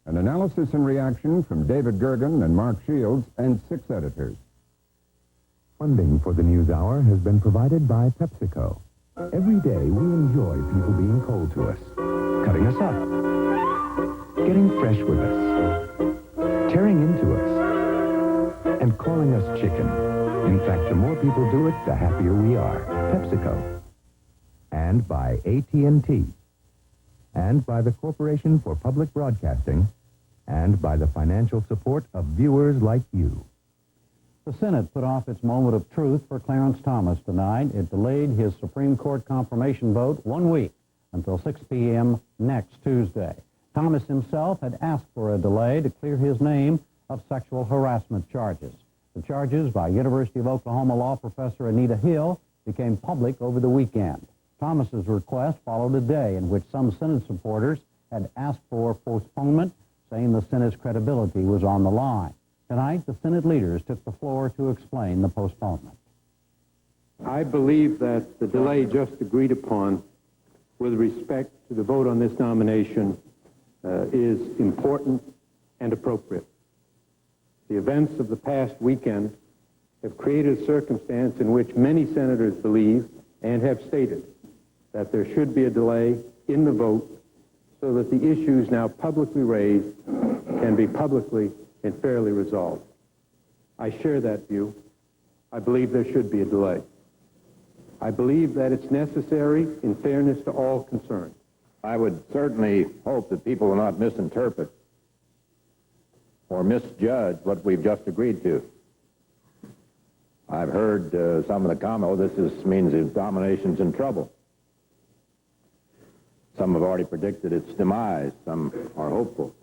An analysis and reaction from David Gergen and Mark Shields and 6 editors. Funding for the NewsHour has been provided by PepsiCo. Every day we enjoy people being cold to us, cutting us up, getting fresh with us, tearing into us, and calling us chicken. In fact, the more people do it, the happier we are. PepsiCo. And by AT&T. And by the Corporation for Public Broadcasting. And by the financial support of viewers like you. The Senate put off its moment of truth for Clarence Thomas tonight. It delayed his Supreme Court confirmation vote 1 week until 6 p.m. next Tuesday. Thomas himself had asked for a delay to clear his name of sexual harassment charges. The charges by University of Oklahoma law professor Anita Hill became public over the weekend. Thomas's request followed a day in which some Senate supporters had asked for postponement, saying the Senate's credibility was on the line. Tonight, the Senate leaders took the floor to explain the postponement. I believe that the delay just agreed upon with respect to the vote on this nomination is important and appropriate. The events of the past weekend have created a circumstance in which many senators believe and have stated that there should be a delay in the vote so that the issues now publicly raised can be publicly and fairly resolved. I share that view. I believe there should be a delay. I believe that it's necessary in fairness to all concerned. I would certainly hope that people will not misinterpret or misjudge what we've just agreed to. I've heard some of the comment, this means the nomination's in trouble. Some have already predicted its demise. Some are hopeful.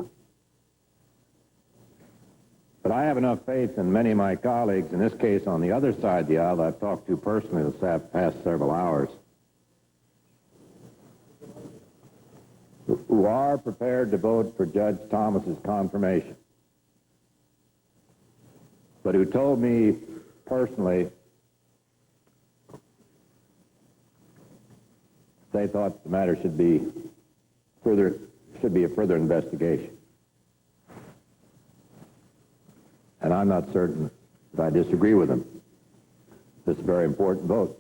But I have enough faith in many of my colleagues, in this case on the other side of the aisle that I've talked to personally this past several hours, who are prepared to vote for Judge Thomas's confirmation, but who told me personally they thought the matter should be a further investigation. And I'm not certain that I disagree with them. This is a very important vote.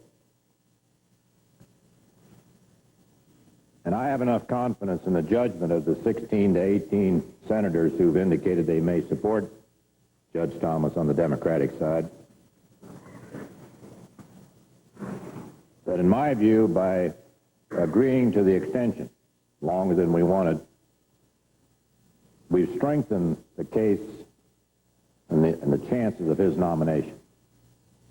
And I have enough confidence in the judgment of the 16 to 18 senators who've indicated they may support Judge Thomas on the Democratic side, that in my view, by agreeing to the extension longer than we wanted, we've strengthened the case and the chances of his nomination.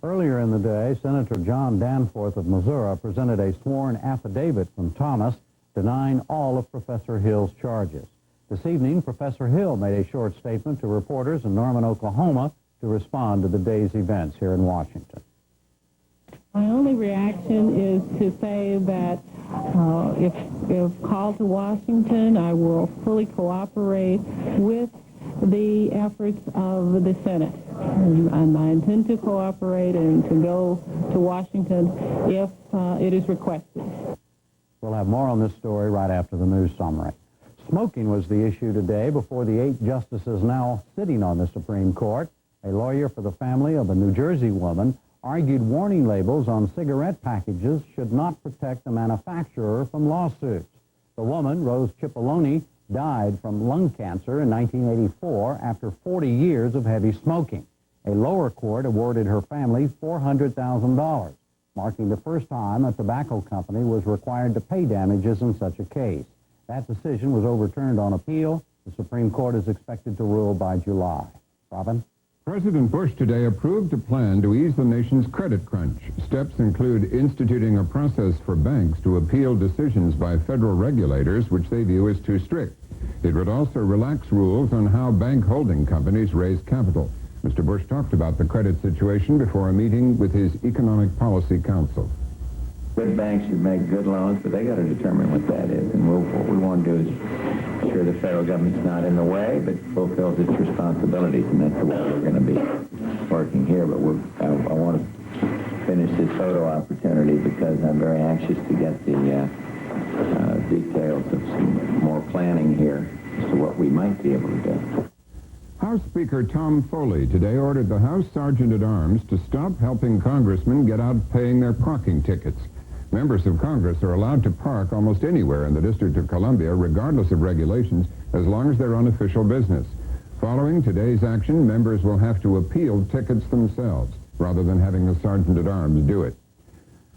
Earlier in the day, Senator John Danforth of Missouri presented a sworn affidavit from Thomas denying all of Professor Hill's charges. This evening, Professor Hill made a short statement to reporters in Norman, Oklahoma, to respond to the day's events here in Washington. My only reaction is to say that if called to Washington, I will fully cooperate with the efforts of the Senate. And I intend to cooperate and to go to Washington if it is requested. We'll have more on this story right after the news summary. Smoking was the issue today before the 8 justices now sitting on the Supreme Court. A lawyer for the family of a New Jersey woman argued warning labels on cigarette packages should not protect the manufacturer from lawsuits. The woman, Rose Cipollone, died from lung cancer in 1984 after 40 years of heavy smoking. A lower court awarded her family $400,000, marking the first time a tobacco company was required to pay damages in such a case. That decision was overturned on appeal. The Supreme Court is expected to rule by July. Robin? President Bush today approved a plan to ease the nation's credit crunch. Steps include instituting a process for banks to appeal decisions by federal regulators which they view as too strict. It would also relax rules on how bank holding companies raise capital. Mr. Bush talked about the credit situation before a meeting with his Economic Policy Council. Good banks should make good loans, but they got to determine what that is. And what we want to do is ensure the federal government's not in the way, but fulfills its responsibilities, and that's the way we're going to be working here. But I want to finish this photo opportunity because I'm very anxious to get the details of some more planning here as to what what we might be able to do. House Speaker Tom Foley today ordered the House Sergeant-at-Arms to stop helping congressmen get out paying their parking tickets. Members of Congress are allowed to park almost anywhere in the District of Columbia, regardless of regulations, as long as they're on official business. Following today's action, members will have to appeal tickets themselves, rather than having the Sergeant-at-Arms do it.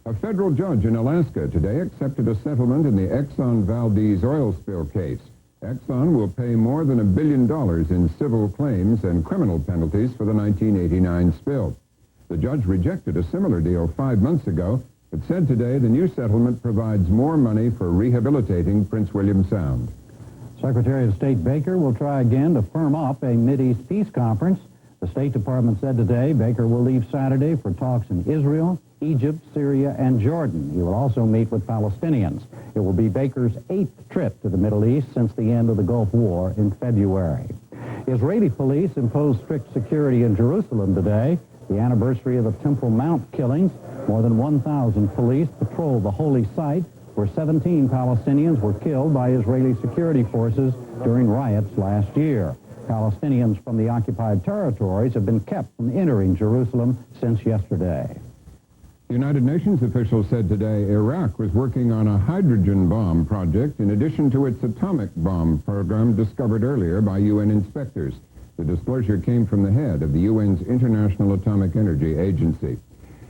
A federal judge in Alaska today accepted a settlement in the Exxon Valdez oil spill case. Exxon will pay more than $1 billion in civil claims and criminal penalties for the 1989 spill. The judge rejected a similar deal 5 months ago, but said today the new settlement provides more money for rehabilitating Prince William Sound. Secretary of State Baker will try again to firm up a Mideast peace conference. The State Department said today Baker will leave Saturday for talks in Israel, Egypt, Syria, and Jordan. He will also meet with Palestinians. It will be Baker's 8th trip to the Middle East since the end of the Gulf War in February. Israeli police imposed strict security in Jerusalem today, the anniversary of the Temple Mount killings. More than 1,000 police patrolled the holy site, where 17 Palestinians were killed by Israeli security forces during riots last year. Palestinians from the occupied territories have been kept from entering Jerusalem since yesterday. United Nations officials said today Iraq was working on a hydrogen bomb project in addition to its atomic bomb program discovered earlier by UN inspectors. The disclosure came from the head of the UN's International Atomic Energy Agency.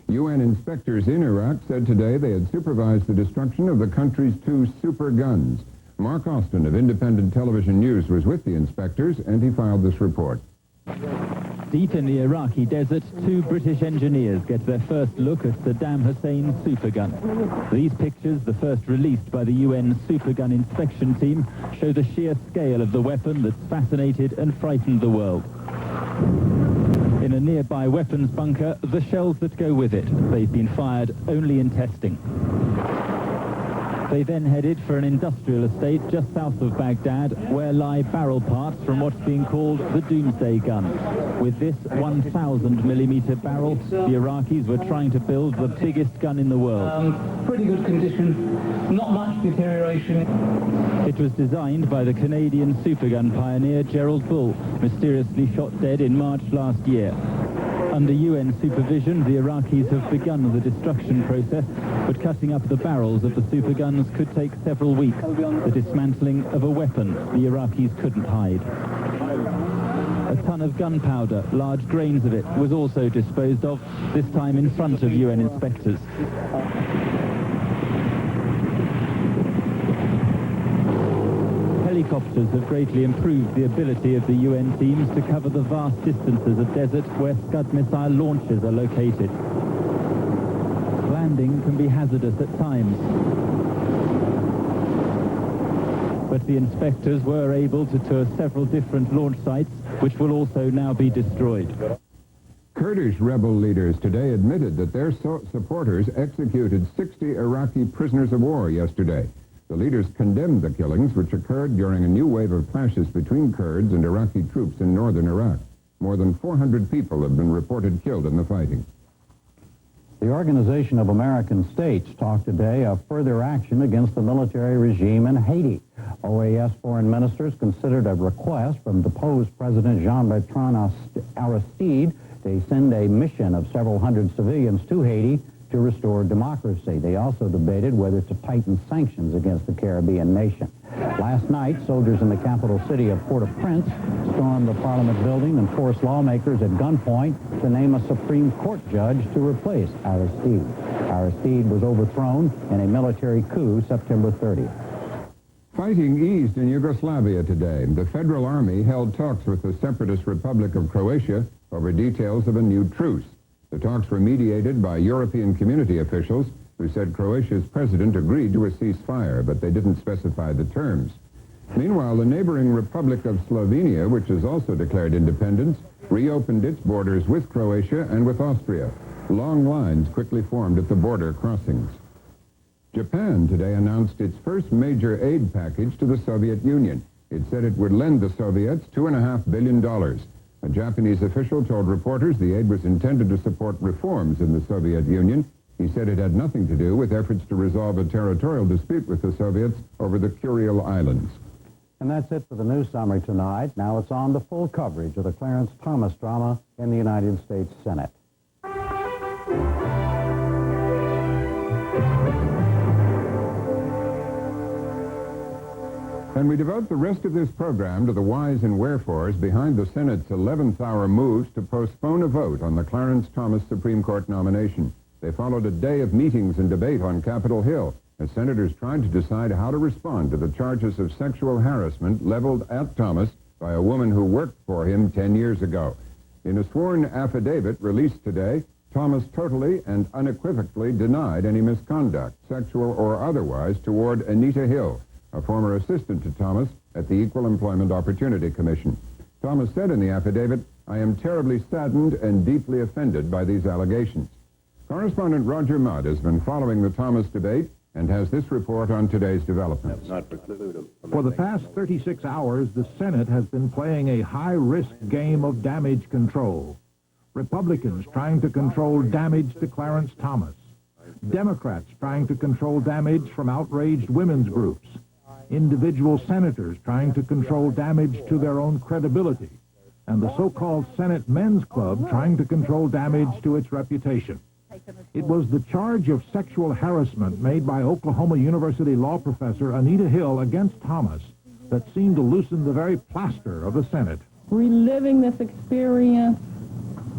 UN inspectors in Iraq said today they had supervised the destruction of the country's 2 super guns. Mark Austin of Independent Television News was with the inspectors, and he filed this report. Deep in the Iraqi desert, 2 British engineers get their first look at Saddam Hussein's supergun. These pictures, the first released by the UN Supergun Inspection Team, show the sheer scale of the weapon that's fascinated and frightened the world. In a nearby weapons bunker, the shells that go with it. They've been fired only in testing. They then headed for an industrial estate just south of Baghdad, where lie barrel parts from what's being called the Doomsday Gun. With this 1,000-millimeter barrel, the Iraqis were trying to build the biggest gun in the world. Pretty good condition, not much deterioration. It was designed by the Canadian supergun pioneer Gerald Bull, mysteriously shot dead in March last year. Under UN supervision, the Iraqis have begun the destruction process, but cutting up the barrels of the superguns could take several weeks. The dismantling of a weapon the Iraqis couldn't hide. A ton of gunpowder, large grains of it, was also disposed of, this time in front of UN inspectors. Helicopters have greatly improved the ability of the UN teams to cover the vast distances of desert where Scud missile launchers are located. Landing can be hazardous at times, but the inspectors were able to tour several different launch sites, which will also now be destroyed. Kurdish rebel leaders today admitted that their supporters executed 60 Iraqi prisoners of war yesterday. The leaders condemned the killings, which occurred during a new wave of clashes between Kurds and Iraqi troops in northern Iraq. More than 400 people have been reported killed in the fighting. The Organization of American States talked today of further action against the military regime in Haiti. OAS foreign ministers considered a request from deposed President Jean-Bertrand Aristide to send a mission of several hundred civilians to Haiti to restore democracy. They also debated whether to tighten sanctions against the Caribbean nation. Last night, soldiers in the capital city of Port-au-Prince stormed the Parliament building and forced lawmakers at gunpoint to name a Supreme Court judge to replace Aristide. Aristide was overthrown in a military coup September 30th. Fighting eased in Yugoslavia today. The Federal Army held talks with the separatist Republic of Croatia over details of a new truce. The talks were mediated by European community officials who said Croatia's president agreed to a ceasefire, but they didn't specify the terms. Meanwhile, the neighboring Republic of Slovenia, which has also declared independence, reopened its borders with Croatia and with Austria. Long lines quickly formed at the border crossings. Japan today announced its first major aid package to the Soviet Union. It said it would lend the Soviets $2.5 billion. A Japanese official told reporters the aid was intended to support reforms in the Soviet Union. He said it had nothing to do with efforts to resolve a territorial dispute with the Soviets over the Kuril Islands. And that's it for the news summary tonight. Now it's on to full coverage of the Clarence Thomas drama in the United States Senate. And we devote the rest of this program to the whys and wherefores behind the Senate's 11th hour moves to postpone a vote on the Clarence Thomas Supreme Court nomination. They followed a day of meetings and debate on Capitol Hill as senators tried to decide how to respond to the charges of sexual harassment leveled at Thomas by a woman who worked for him 10 years ago. In a sworn affidavit released today, Thomas totally and unequivocally denied any misconduct, sexual or otherwise, toward Anita Hill, a former assistant to Thomas at the Equal Employment Opportunity Commission. Thomas said in the affidavit, "I am terribly saddened and deeply offended by these allegations." Correspondent Roger Mudd has been following the Thomas debate and has this report on today's developments. For the past 36 hours, the Senate has been playing a high-risk game of damage control. Republicans trying to control damage to Clarence Thomas. Democrats trying to control damage from outraged women's groups. Individual senators trying to control damage to their own credibility. And the so-called Senate Men's Club trying to control damage to its reputation. It was the charge of sexual harassment made by Oklahoma University law professor Anita Hill against Thomas that seemed to loosen the very plaster of the Senate. Reliving this experience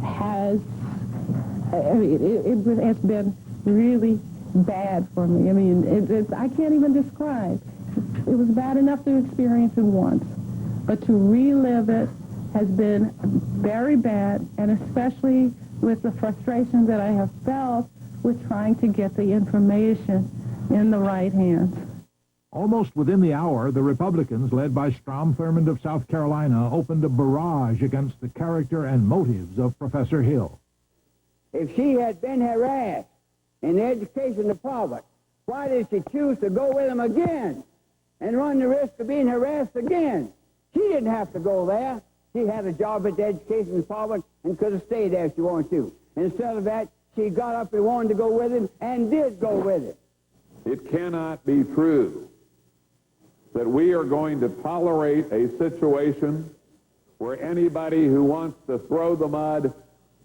has, it has been really bad for me. I mean, I can't even describe. It was bad enough to experience it once, but to relive it has been very bad, and especially with the frustrations that I have felt with trying to get the information in the right hands. Almost within the hour, the Republicans, led by Strom Thurmond of South Carolina, opened a barrage against the character and motives of Professor Hill. If she had been harassed in the education department, why did she choose to go with him again and run the risk of being harassed again? She didn't have to go there. She had a job at the education department and could have stayed there if she wanted to. Instead of that, she got up and wanted to go with him and did go with him. It cannot be true that we are going to tolerate a situation where anybody who wants to throw the mud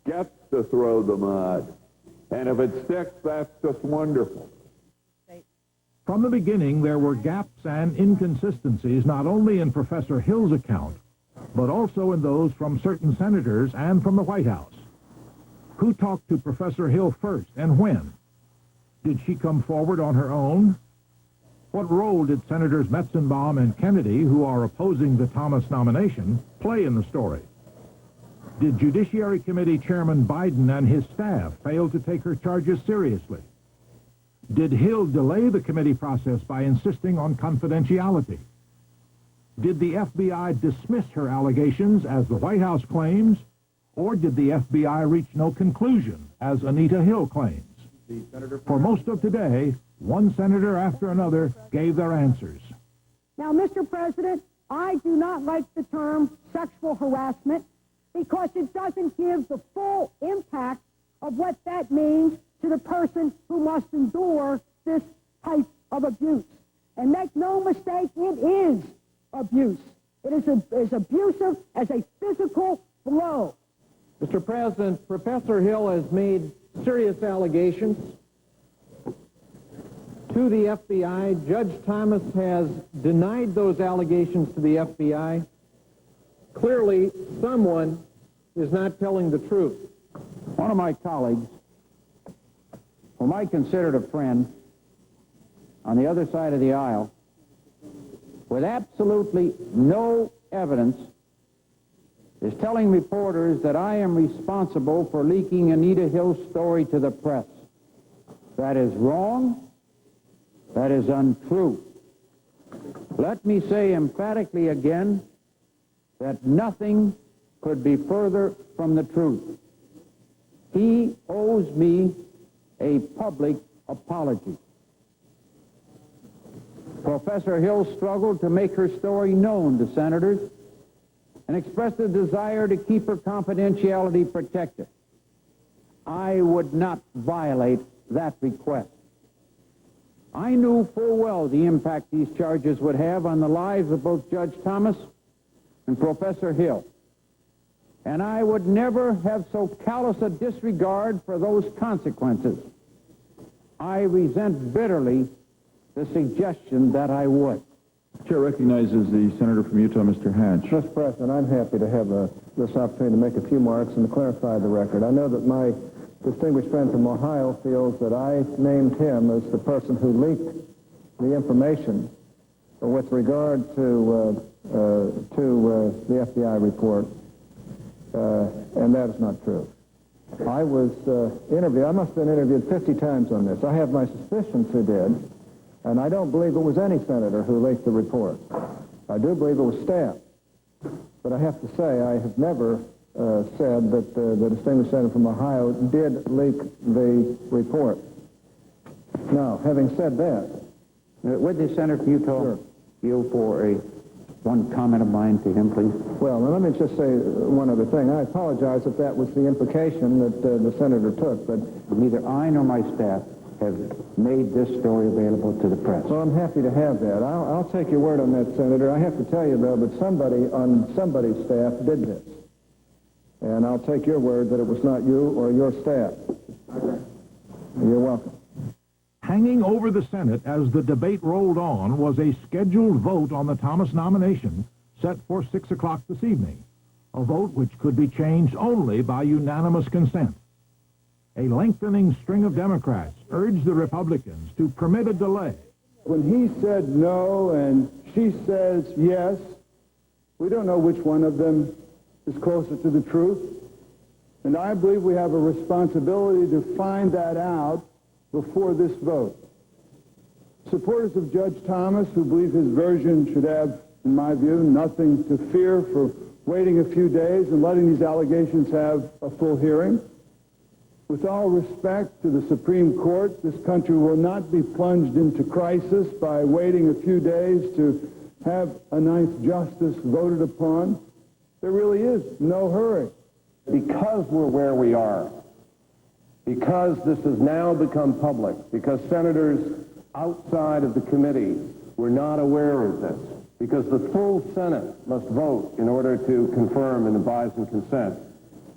gets to throw the mud. And if it sticks, that's just wonderful. From the beginning, there were gaps and inconsistencies not only in Professor Hill's account, but also in those from certain senators and from the White House. Who talked to Professor Hill first and when? Did she come forward on her own? What role did Senators Metzenbaum and Kennedy, who are opposing the Thomas nomination, play in the story? Did Judiciary Committee Chairman Biden and his staff fail to take her charges seriously? Did Hill delay the committee process by insisting on confidentiality? Did the FBI dismiss her allegations, as the White House claims, or did the FBI reach no conclusion, as Anita Hill claims? For most of today, one senator after another gave their answers. Now, Mr. President, I do not like the term sexual harassment because it doesn't give the full impact of what that means to the person who must endure this type of abuse. And make no mistake, it is abuse. It is abusive as a physical blow. Mr. President, Professor Hill has made serious allegations to the FBI. Judge Thomas has denied those allegations to the FBI. Clearly, someone is not telling the truth. One of my colleagues, whom I considered a friend, on the other side of the aisle, with absolutely no evidence, is telling reporters that I am responsible for leaking Anita Hill's story to the press. That is wrong. That is untrue. Let me say emphatically again that nothing could be further from the truth. He owes me a public apology. Professor Hill struggled to make her story known to senators and expressed a desire to keep her confidentiality protected. I would not violate that request. I knew full well the impact these charges would have on the lives of both Judge Thomas and Professor Hill. And I would never have so callous a disregard for those consequences. I resent bitterly the suggestion that I would. Chair recognizes the senator from Utah, Mr. Hatch. Mr. President, I'm happy to have this opportunity to make a few marks and to clarify the record. I know that my distinguished friend from Ohio feels that I named him as the person who leaked the information with regard to the FBI report, and that is not true. I was interviewed. I must have been interviewed 50 times on this. I have my suspicions who did, and I don't believe it was any senator who leaked the report. I do believe it was staff. But I have to say, I have never said that the distinguished senator from Ohio did leak the report. Now, having said that... would the senator from Utah yield for one comment of mine to him, please? Well, let me just say one other thing. I apologize if that was the implication that the senator took, but... Neither I nor my staff have made this story available to the press. Well, I'm happy to have that. I'll take your word on that, Senator. I have to tell you, though, that somebody on somebody's staff did this. And I'll take your word that it was not you or your staff. You're welcome. Hanging over the Senate as the debate rolled on was a scheduled vote on the Thomas nomination set for 6 o'clock this evening, a vote which could be changed only by unanimous consent. A lengthening string of Democrats urged the Republicans to permit a delay. When he said no and she says yes, we don't know which one of them is closer to the truth. And I believe we have a responsibility to find that out before this vote. Supporters of Judge Thomas, who believe his version should have, in my view, nothing to fear for waiting a few days and letting these allegations have a full hearing. With all respect to the Supreme Court, this country will not be plunged into crisis by waiting a few days to have a ninth justice voted upon. There really is no hurry. Because we're where we are, because this has now become public, because senators outside of the committee were not aware of this, because the full Senate must vote in order to confirm and advise and consent,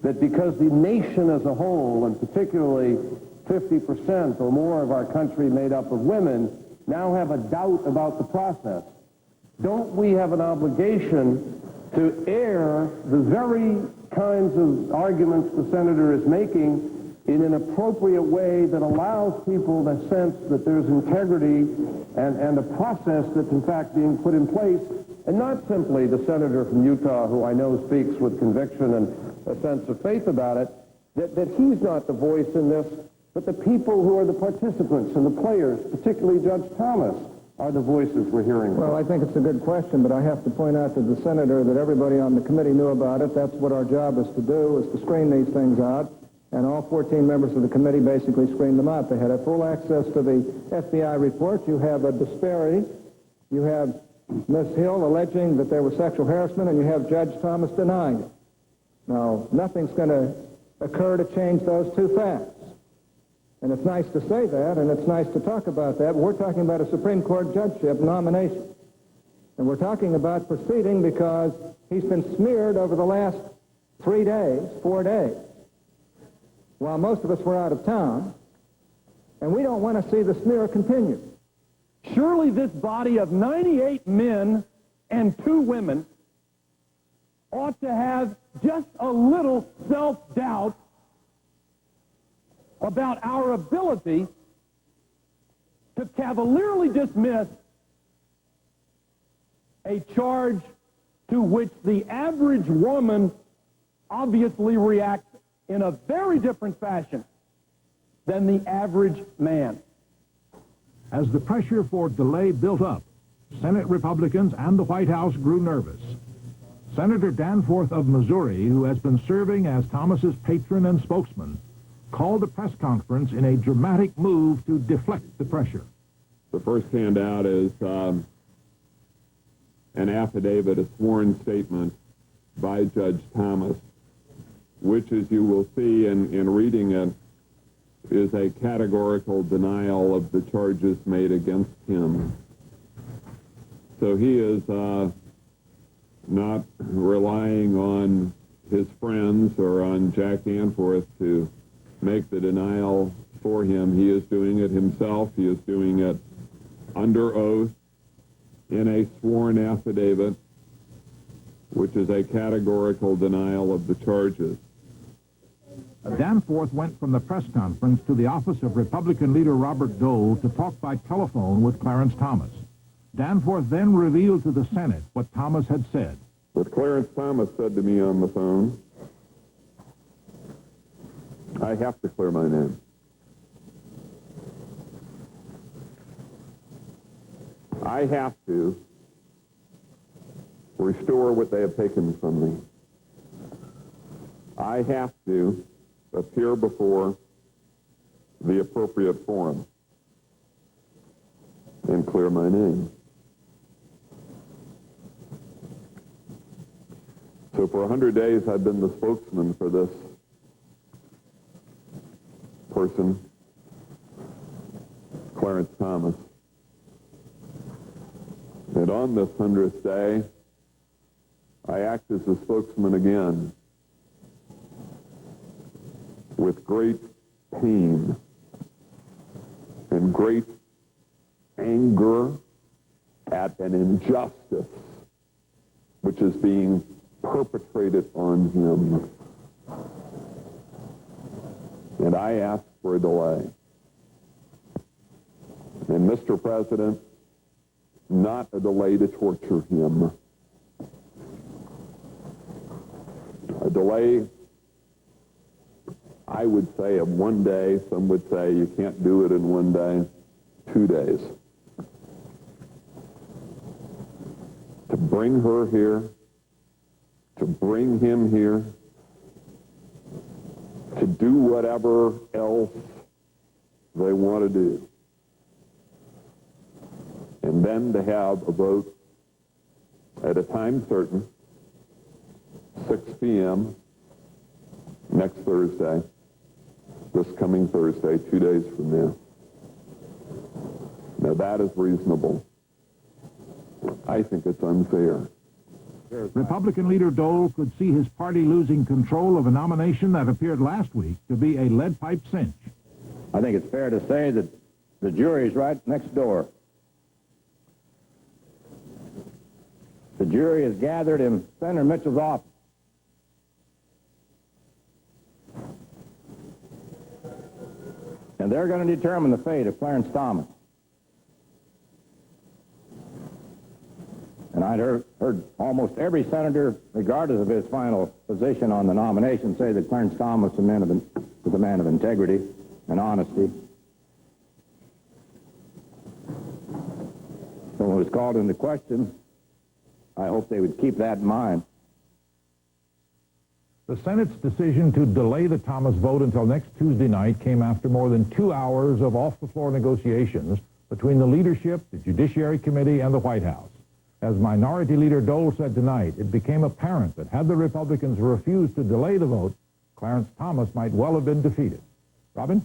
that because the nation as a whole, and particularly 50% or more of our country made up of women, now have a doubt about the process, don't we have an obligation to air the very kinds of arguments the senator is making in an appropriate way that allows people to sense that there's integrity and a process that's in fact being put in place, and not simply the senator from Utah, who I know speaks with conviction and a sense of faith about it, that he's not the voice in this, but the people who are the participants and the players, particularly Judge Thomas, are the voices we're hearing. Well, I think it's a good question, but I have to point out to the senator that everybody on the committee knew about it. That's what our job is to do, is to screen these things out. And all 14 members of the committee basically screened them out. They had a full access to the FBI report. You have a disparity. You have Ms. Hill alleging that there was sexual harassment, and you have Judge Thomas denying it. Now, nothing's going to occur to change those two facts. And it's nice to say that, and it's nice to talk about that, but we're talking about a Supreme Court judgeship nomination. And we're talking about proceeding because he's been smeared over the last 4 days, while most of us were out of town, and we don't want to see the smear continue. Surely this body of 98 men and 2 women ought to have just a little self-doubt about our ability to cavalierly dismiss a charge to which the average woman obviously reacts in a very different fashion than the average man. As the pressure for delay built up, Senate Republicans and the White House grew nervous. Senator Danforth of Missouri, who has been serving as Thomas's patron and spokesman, called a press conference in a dramatic move to deflect the pressure. The first handout is an affidavit, a sworn statement by Judge Thomas, which, as you will see in reading it, is a categorical denial of the charges made against him. So he is not relying on his friends or on Jack Danforth to make the denial for him. He is doing it himself. He is doing it under oath in a sworn affidavit, which is a categorical denial of the charges. Danforth went from the press conference to the office of Republican leader Robert Dole to talk by telephone with Clarence Thomas. Danforth then revealed to the Senate what Thomas had said. What Clarence Thomas said to me on the phone, I have to clear my name. I have to restore what they have taken from me. I have to appear before the appropriate forum and clear my name. So for 100 days, I've been the spokesman for this person, Clarence Thomas. And on this 100th day, I act as a spokesman again with great pain and great anger at an injustice which is being perpetrated on him. And I ask for a delay. And Mr. President, not a delay to torture him. A delay, I would say, of 1 day. Some would say you can't do it in 1 day. 2 days. To bring her here, to bring him here, to do whatever else they want to do. And then to have a vote at a time certain, 6 p.m. next Thursday, this coming Thursday, 2 days from now. Now that is reasonable. I think it's unfair. Republican leader Dole could see his party losing control of a nomination that appeared last week to be a lead pipe cinch. I think it's fair to say that the jury's right next door. The jury is gathered in Senator Mitchell's office. And they're going to determine the fate of Clarence Thomas. And I'd heard almost every senator, regardless of his final position on the nomination, say that Clarence Thomas was a man of integrity and honesty. So when it was called into question, I hope they would keep that in mind. The Senate's decision to delay the Thomas vote until next Tuesday night came after more than 2 hours of off-the-floor negotiations between the leadership, the Judiciary Committee, and the White House. As Minority Leader Dole said tonight, it became apparent that had the Republicans refused to delay the vote, Clarence Thomas might well have been defeated. Robin?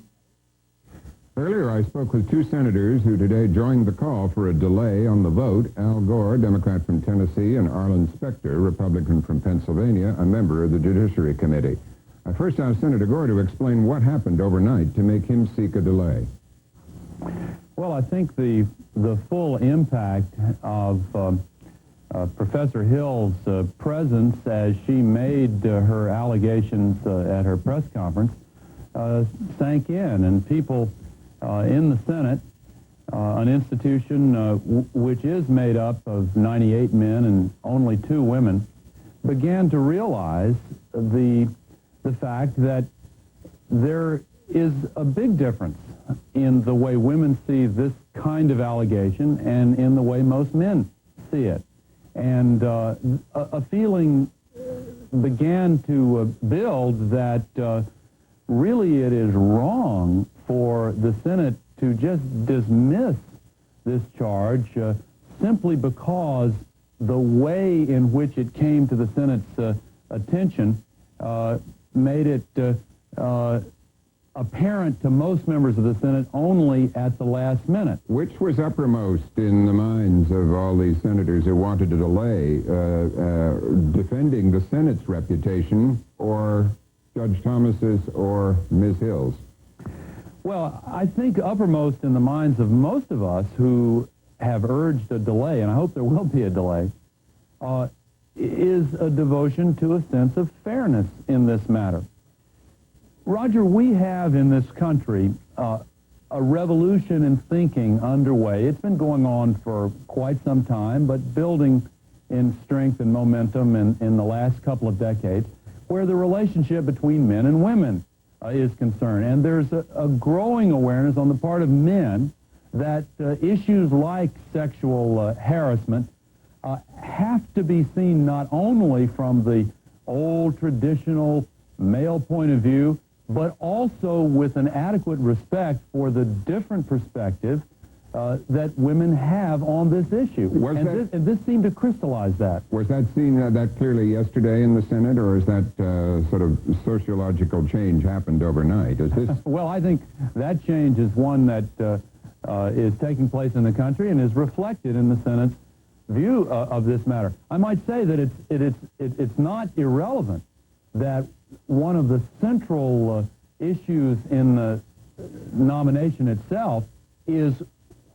Earlier, I spoke with 2 senators who today joined the call for a delay on the vote. Al Gore, Democrat from Tennessee, and Arlen Specter, Republican from Pennsylvania, a member of the Judiciary Committee. I first asked Senator Gore to explain what happened overnight to make him seek a delay. Well, I think the full impact of Professor Hill's presence as she made her allegations at her press conference sank in, and people in the Senate, an institution which is made up of 98 men and only 2 women, began to realize the fact that there is a big difference in the way women see this kind of allegation and in the way most men see it. And a feeling began to build that really it is wrong for the Senate to just dismiss this charge simply because the way in which it came to the Senate's attention made it apparent to most members of the Senate only at the last minute. Which was uppermost in the minds of all these senators who wanted to delay defending the Senate's reputation, or Judge Thomas's or Ms. Hill's? Well, I think uppermost in the minds of most of us who have urged a delay, and I hope there will be a delay, is a devotion to a sense of fairness in this matter. Roger, we have in this country a revolution in thinking underway. It's been going on for quite some time, but building in strength and momentum in the last couple of decades, where the relationship between men and women is concerned. And there's a growing awareness on the part of men that issues like sexual harassment have to be seen not only from the old traditional male point of view, but also with an adequate respect for the different perspective that women have on this issue. And this seemed to crystallize that. Was that seen that clearly yesterday in the Senate, or is that sort of sociological change happened overnight? Is this? Well, I think that change is one that is taking place in the country and is reflected in the Senate's view of this matter. I might say that it's not irrelevant that one of the central issues in the nomination itself is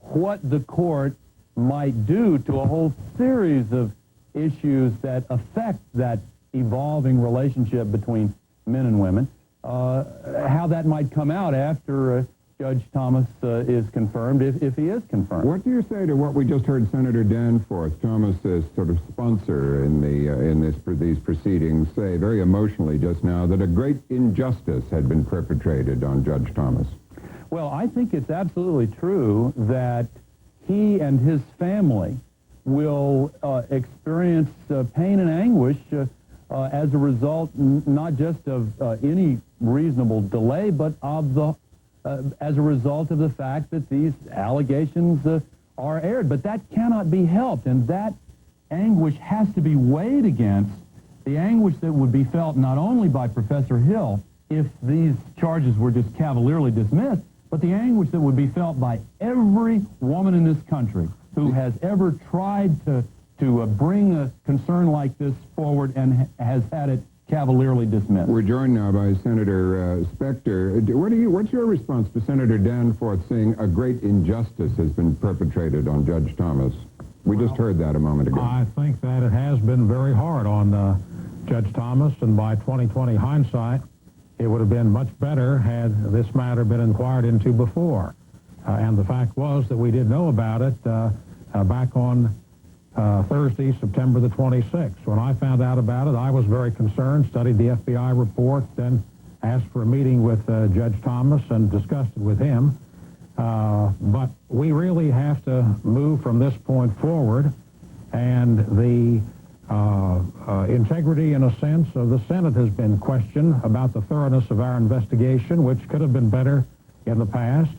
what the court might do to a whole series of issues that affect that evolving relationship between men and women, how that might come out after Judge Thomas is confirmed, if he is confirmed. What do you say to what we just heard Senator Danforth, Thomas's sort of sponsor in these proceedings, say very emotionally just now that a great injustice had been perpetrated on Judge Thomas? Well, I think it's absolutely true that he and his family will experience pain and anguish as a result, not just of any reasonable delay, but of the as a result of the fact that these allegations are aired. But that cannot be helped, and that anguish has to be weighed against the anguish that would be felt not only by Professor Hill if these charges were just cavalierly dismissed, but the anguish that would be felt by every woman in this country who has ever tried to bring a concern like this forward and has had it cavalierly dismissed. We're joined now by Senator Specter. What's your response to Senator Danforth saying a great injustice has been perpetrated on Judge Thomas? We just heard that a moment ago. I think that it has been very hard on Judge Thomas, and by 20/20 hindsight, it would have been much better had this matter been inquired into before. And the fact was that we did know about it back on Thursday, September the 26th. When I found out about it, I was very concerned, studied the FBI report, then asked for a meeting with Judge Thomas and discussed it with him. But we really have to move from this point forward, and the integrity, in a sense, of the Senate has been questioned about the thoroughness of our investigation, which could have been better in the past.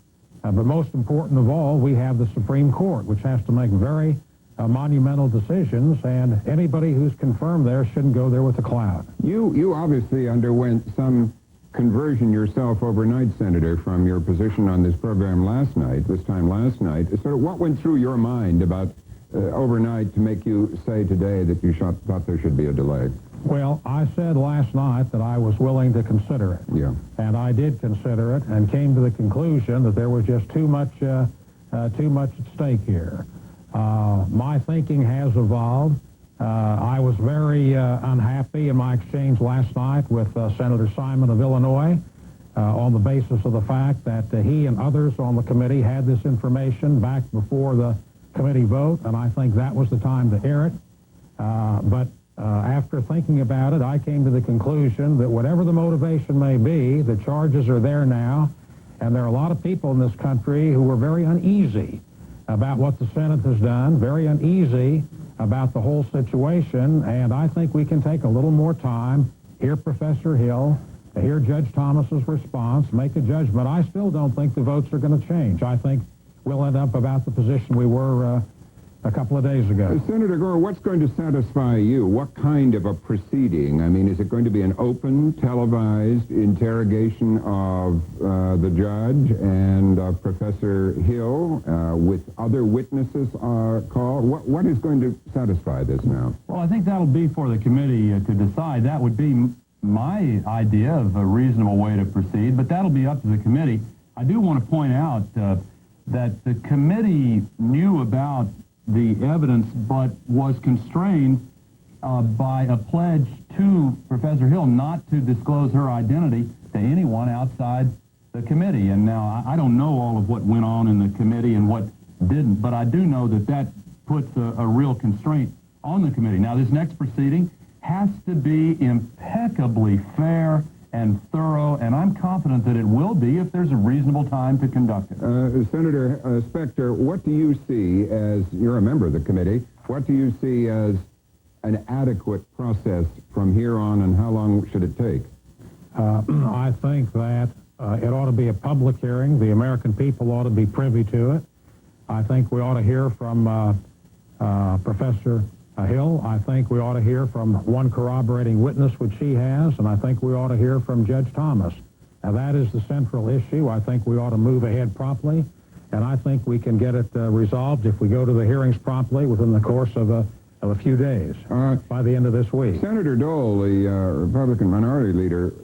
But most important of all, we have the Supreme Court, which has to make very monumental decisions, and anybody who's confirmed there shouldn't go there with a cloud. You obviously underwent some conversion yourself overnight, Senator, from your position on this program last night. Sort of what went through your mind about overnight to make you say today that you thought there should be a delay? Well, I said last night that I was willing to consider it. Yeah. And I did consider it and came to the conclusion that there was just too much at stake here. My thinking has evolved. I was very unhappy in my exchange last night with Senator Simon of Illinois on the basis of the fact that he and others on the committee had this information back before the committee vote, and I think that was the time to air it. But after thinking about it, I came to the conclusion that whatever the motivation may be, the charges are there now, and there are a lot of people in this country who are very uneasy about what the Senate has done, very uneasy about the whole situation, and I think we can take a little more time, hear Professor Hill, hear Judge Thomas's response, make a judgment. I still don't think the votes are going to change. I think we'll end up about the position we were a couple of days ago. Senator Gore, what's going to satisfy you? What kind of a proceeding? I mean, is it going to be an open, televised interrogation of the judge and Professor Hill with other witnesses called? What is going to satisfy this now? Well, I think that'll be for the committee to decide. That would be my idea of a reasonable way to proceed, but that'll be up to the committee. I do want to point out that the committee knew about the evidence, but was constrained by a pledge to Professor Hill not to disclose her identity to anyone outside the committee. And now, I don't know all of what went on in the committee and what didn't, but I do know that that puts a real constraint on the committee. Now, this next proceeding has to be impeccably fair and thorough, and I'm confident that it will be if there's a reasonable time to conduct it. Senator Specter, what do you see as, you're a member of the committee, what do you see as an adequate process from here on, and how long should it take? I think that it ought to be a public hearing. The American people ought to be privy to it. I think we ought to hear from Professor Hill. I think we ought to hear from one corroborating witness, which she has, and I think we ought to hear from Judge Thomas. Now, that is the central issue. I think we ought to move ahead promptly, and I think we can get it resolved if we go to the hearings promptly within the course of a few days, by the end of this week. Senator Dole, the Republican minority leader,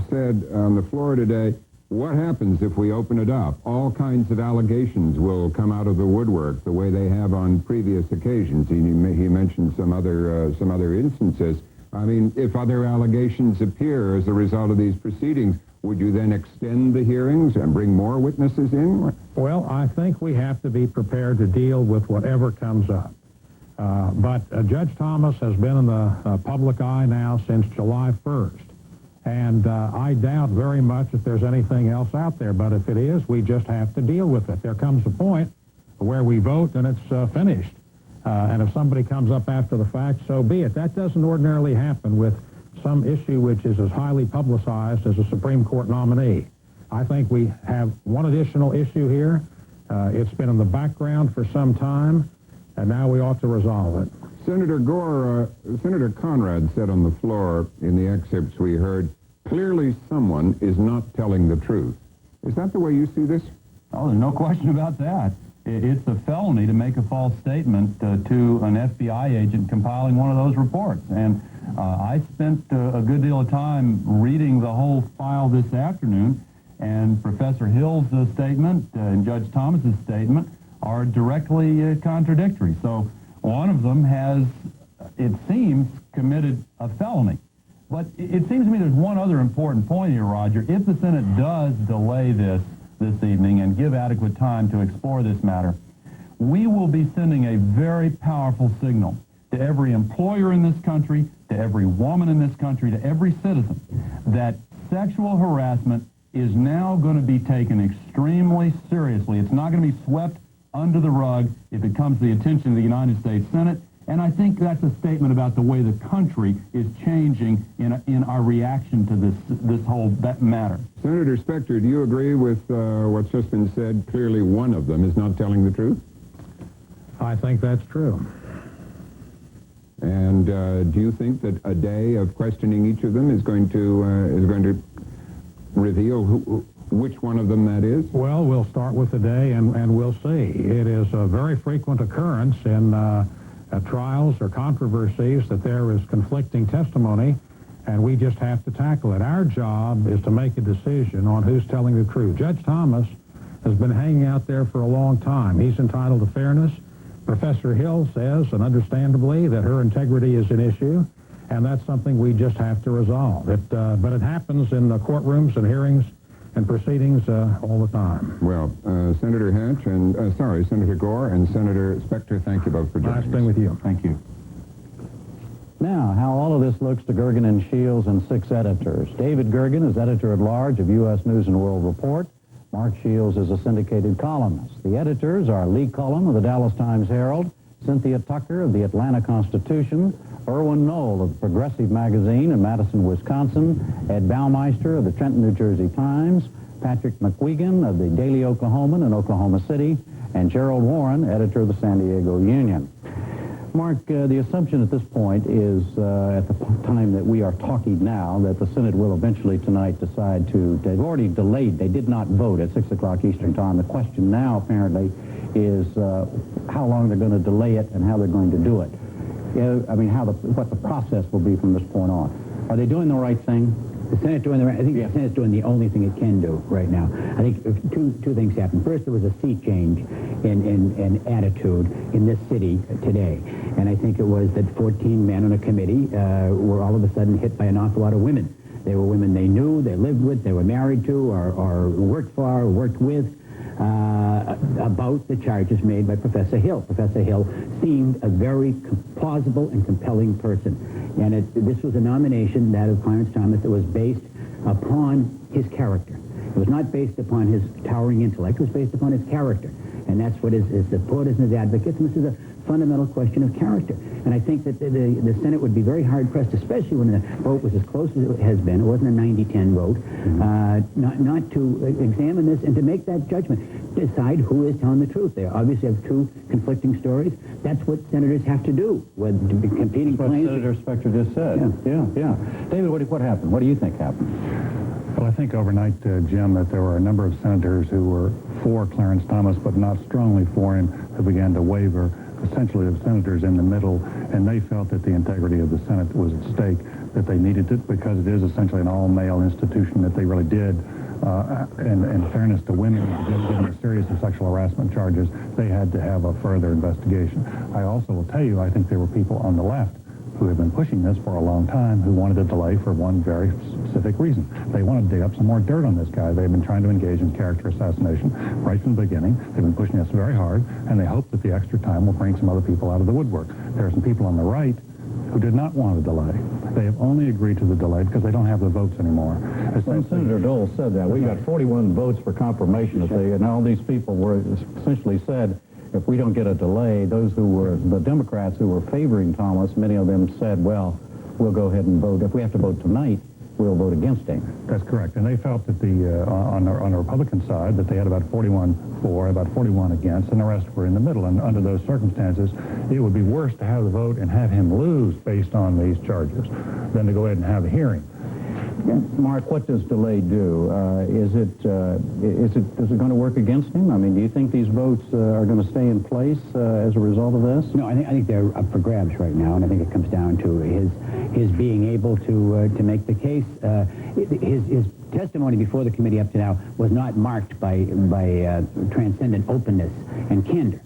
said on the floor today, what happens if we open it up? All kinds of allegations will come out of the woodwork the way they have on previous occasions. He mentioned some other instances. I mean, if other allegations appear as a result of these proceedings, would you then extend the hearings and bring more witnesses in? Well, I think we have to be prepared to deal with whatever comes up. But Judge Thomas has been in the public eye now since July 1st. And I doubt very much if there's anything else out there. But if it is, we just have to deal with it. There comes a point where we vote and it's finished. And if somebody comes up after the fact, so be it. That doesn't ordinarily happen with some issue which is as highly publicized as a Supreme Court nominee. I think we have one additional issue here. It's been in the background for some time, and now we ought to resolve it. Senator Gore, Senator Conrad said on the floor in the excerpts we heard, clearly someone is not telling the truth. Is that the way you see this? Oh, there's no question about that. It's a felony to make a false statement to an FBI agent compiling one of those reports. And I spent a good deal of time reading the whole file this afternoon, and Professor Hill's statement and Judge Thomas's statement are directly contradictory. So one of them has, it seems, committed a felony. But it seems to me there's one other important point here, Roger. If the Senate does delay this evening and give adequate time to explore this matter, we will be sending a very powerful signal to every employer in this country, to every woman in this country, to every citizen, that sexual harassment is now going to be taken extremely seriously. It's not going to be swept under the rug if it comes to the attention of the United States Senate. And I think that's a statement about the way the country is changing in our reaction to this whole matter. Senator Specter, do you agree with what's just been said? Clearly one of them is not telling the truth? I think that's true. And do you think that a day of questioning each of them is going to reveal which one of them that is? Well, we'll start with the day and we'll see. It is a very frequent occurrence in trials or controversies that there is conflicting testimony, and we just have to tackle it. Our job is to make a decision on who's telling the truth. Judge Thomas has been hanging out there for a long time. He's entitled to fairness. Professor Hill says, and understandably, that her integrity is an issue, and that's something we just have to resolve. But it happens in the courtrooms and hearings and proceedings all the time. Well, Senator Hatch and, Senator Gore and Senator Specter, thank you both for joining us. Nice being with you. Thank you. Now, how all of this looks to Gergen and Shields and 6 editors. David Gergen is editor-at-large of U.S. News and World Report. Mark Shields is a syndicated columnist. The editors are Lee Cullum of the Dallas Times-Herald, Cynthia Tucker of the Atlanta Constitution, Erwin Knoll of the Progressive Magazine in Madison, Wisconsin, Ed Baumeister of the Trenton, New Jersey Times, Patrick McQuegan of the Daily Oklahoman in Oklahoma City, and Gerald Warren, editor of the San Diego Union. Mark, the assumption at this point is, at the time that we are talking now, that the Senate will eventually tonight decide to, they've already delayed, they did not vote at 6 o'clock Eastern Time. The question now, apparently, is how long they're going to delay it and how they're going to do it. I mean, what the process will be from this point on. Are they doing the right thing? The Senate doing the right. I think the Senate's doing the only thing it can do right now. I think two things happened. First, there was a sea change in attitude in this city today, and I think it was that 14 men on a committee were all of a sudden hit by an awful lot of women. They were women they knew, they lived with, they were married to, or worked for, or worked with. About the charges made by Professor Hill. Professor Hill seemed a very plausible and compelling person. And this was a nomination, that of Clarence Thomas, that was based upon his character. It was not based upon his towering intellect. It was based upon his character. And that's what his supporters and his advocates, and this is a fundamental question of character. And I think that the Senate would be very hard-pressed, especially when the vote was as close as it has been. It wasn't a 90-10 vote. Not to examine this and to make that judgment. Decide who is telling the truth. They obviously have two conflicting stories. That's what senators have to do with competing claims. That's what Senator Specter just said. Yeah. David, what happened? What do you think happened? Well, I think overnight, Jim, that there were a number of senators who were for Clarence Thomas, but not strongly for him, who began to waver. Essentially, the senators in the middle, and they felt that the integrity of the Senate was at stake, that they needed it because it is essentially an all-male institution, that they really did. In fairness to women, given the serious of sexual harassment charges, they had to have a further investigation. I also will tell you, I think there were people on the left who have been pushing this for a long time, who wanted a delay for one very specific reason. They wanted to dig up some more dirt on this guy. They've been trying to engage in character assassination right from the beginning. They've been pushing this very hard, and they hope that the extra time will bring some other people out of the woodwork. There are some people on the right who did not want a delay. They have only agreed to the delay because they don't have the votes anymore. Senator Dole said that. We got 41 votes for confirmation, and all these people were essentially said, if we don't get a delay, those who were, the Democrats who were favoring Thomas, many of them said, well, we'll go ahead and vote. If we have to vote tonight, we'll vote against him. That's correct. And they felt that on the Republican side, that they had about 41 for, about 41 against, and the rest were in the middle. And under those circumstances, it would be worse to have the vote and have him lose based on these charges than to go ahead and have a hearing. Mark, what does delay do? Is it going to work against him? I mean, do you think these votes are going to stay in place as a result of this? No, I think they're up for grabs right now, and I think it comes down to his being able to make the case. His testimony before the committee up to now was not marked by transcendent openness and candor.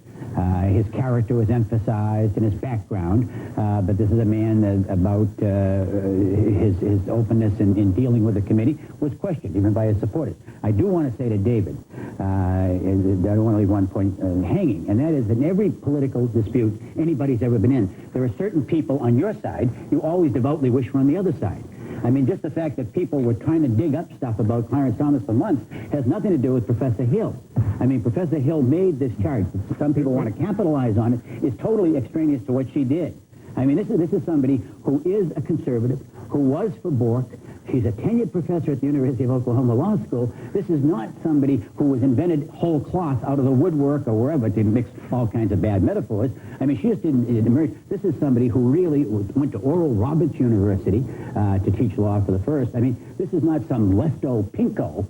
His character was emphasized in his background, but this is a man that about his openness in dealing with the committee was questioned, even by his supporters. I do want to say to David, I don't want to leave one point hanging, and that is that in every political dispute anybody's ever been in, there are certain people on your side you always devoutly wish were on the other side. I mean, just the fact that people were trying to dig up stuff about Clarence Thomas for months has nothing to do with Professor Hill. I mean, Professor Hill made this charge. Some people want to capitalize on it. Is totally extraneous to what she did. I mean, this is somebody who is a conservative, who was for Bork. She's a tenured professor at the University of Oklahoma Law School. This is not somebody who was invented whole cloth out of the woodwork or wherever to mix all kinds of bad metaphors. I mean, she just didn't emerge. This is somebody who really went to Oral Roberts University to teach law for the first. I mean, this is not some lefto pinko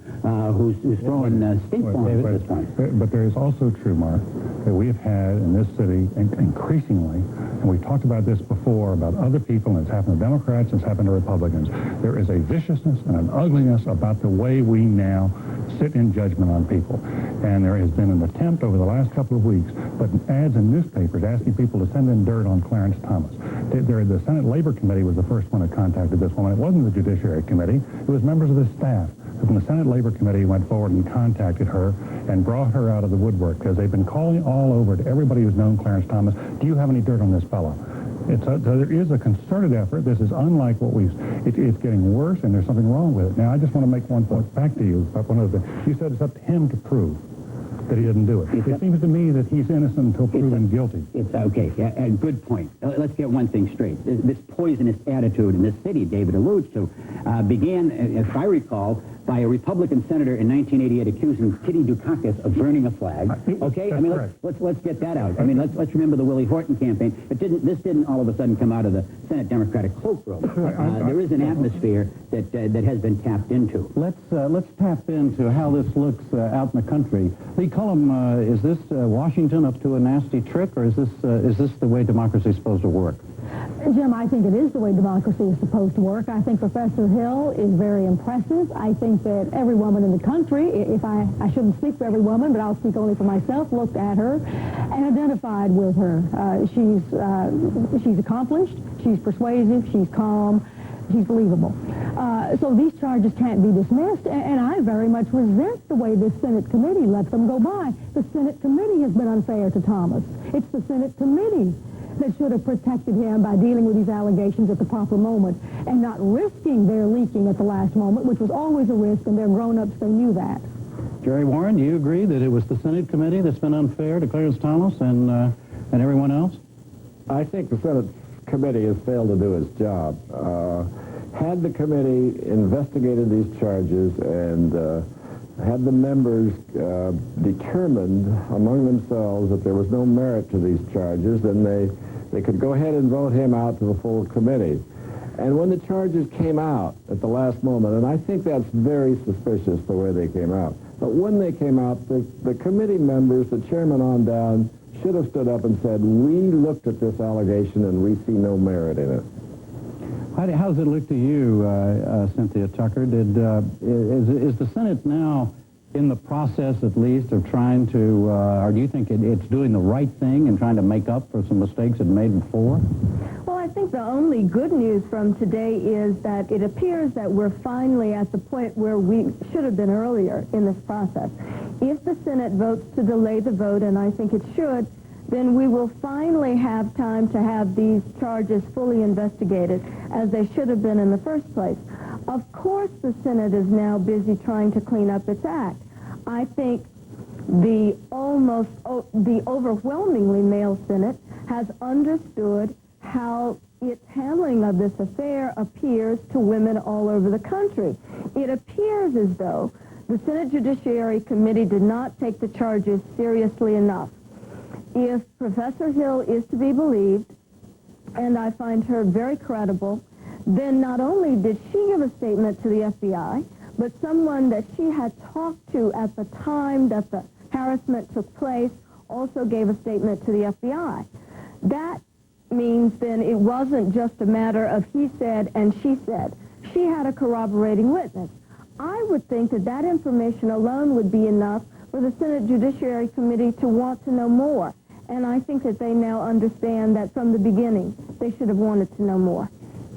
who's throwing stink bombs at this point. But there is also true, Mark, that we have had in this city increasingly, and we've talked about this before, about other people, and it's happened to Democrats, and it's happened to Republicans. There is a viciousness and an ugliness about the way we now sit in judgment on people. And there has been an attempt over the last couple of weeks, but ads in newspapers asking people to send in dirt on Clarence Thomas. The Senate Labor Committee was the first one that contacted this woman. It wasn't the Judiciary Committee. It was members of the staff. From the Senate Labor Committee went forward and contacted her and brought her out of the woodwork because they've been calling all over to everybody who's known Clarence Thomas, do you have any dirt on this fellow? There is a concerted effort. This is unlike what it's getting worse, and there's something wrong with it. Now, I just want to make one point back to you about one of the things. You said it's up to him to prove. that he didn't do it. It seems to me that he's innocent until proven guilty. It's okay. Good point. Let's get one thing straight. This poisonous attitude in this city, David alludes to, began, if I recall, by a Republican senator in 1988 accusing Kitty Dukakis of burning a flag. Okay, I mean, let's get that out. I mean, let's remember the Willie Horton campaign. This didn't all of a sudden come out of the Senate Democratic cloakroom. There is an atmosphere that has been tapped into. Let's tap into how this looks out in the country. Lee Cullum, is this Washington up to a nasty trick, or is this the way democracy is supposed to work? Jim, I think it is the way democracy is supposed to work. I think Professor Hill is very impressive. I think that every woman in the country, if I shouldn't speak for every woman, but I'll speak only for myself, looked at her and identified with her. She's accomplished, she's persuasive, she's calm, she's believable. So these charges can't be dismissed, and I very much resent the way this Senate committee let them go by. The Senate committee has been unfair to Thomas. It's the Senate committee that should have protected him by dealing with these allegations at the proper moment and not risking their leaking at the last moment, which was always a risk, and they're grown-ups, they knew that. Jerry Warren, do you agree that it was the Senate committee that's been unfair to Clarence Thomas and everyone else? I think the Senate committee has failed to do its job. Had the committee investigated these charges and had the members determined among themselves that there was no merit to these charges, then they could go ahead and vote him out to the full committee. And when the charges came out at the last moment, and I think that's very suspicious the way they came out, but when they came out, the committee members, the chairman on down, should have stood up and said, we looked at this allegation and we see no merit in it. How does it look to you, Cynthia Tucker? Is the Senate now in the process, at least, of trying to, or do you think it's doing the right thing and trying to make up for some mistakes it made before? Well, I think the only good news from today is that it appears that we're finally at the point where we should have been earlier in this process. If the Senate votes to delay the vote, and I think it should, then we will finally have time to have these charges fully investigated, as they should have been in the first place. Of course, the Senate is now busy trying to clean up its act. I think the overwhelmingly male Senate has understood how its handling of this affair appears to women all over the country. It appears as though the Senate Judiciary Committee did not take the charges seriously enough. If Professor Hill is to be believed, and I find her very credible, then not only did she give a statement to the FBI, but someone that she had talked to at the time that the harassment took place also gave a statement to the FBI. That means then it wasn't just a matter of he said and she said. She had a corroborating witness. I would think that that information alone would be enough for the Senate Judiciary Committee to want to know more. And I think that they now understand that from the beginning they should have wanted to know more.